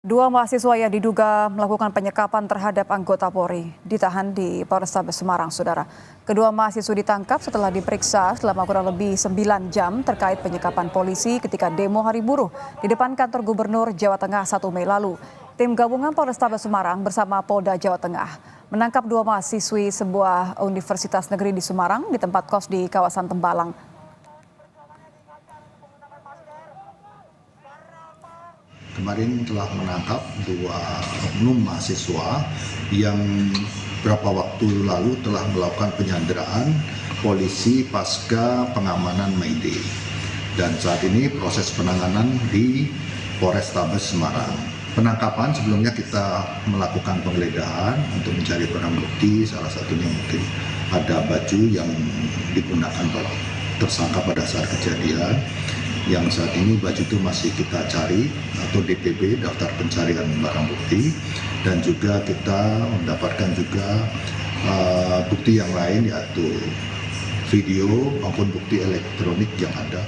Dua mahasiswa yang diduga melakukan penyekapan terhadap anggota Polri ditahan di Polrestabes Semarang, Saudara. Kedua mahasiswa ditangkap setelah diperiksa selama kurang lebih 9 jam terkait penyekapan polisi ketika demo hari buruh di depan kantor Gubernur Jawa Tengah 1 Mei lalu. Tim gabungan Polrestabes Semarang bersama Polda Jawa Tengah menangkap dua mahasiswi sebuah universitas negeri di Semarang di tempat kos di kawasan Tembalang. Kemarin telah menangkap dua oknum mahasiswa yang beberapa waktu lalu telah melakukan penyanderaan polisi pasca pengamanan May Day. Dan saat ini proses penanganan di Polrestabes Semarang. Penangkapan sebelumnya kita melakukan penggeledahan untuk mencari barang bukti, salah satunya mungkin ada baju yang digunakan tersangka pada saat kejadian. Yang saat ini baju itu masih kita cari atau DPB, daftar pencarian barang bukti, dan juga kita mendapatkan juga bukti yang lain yaitu video maupun bukti elektronik yang ada.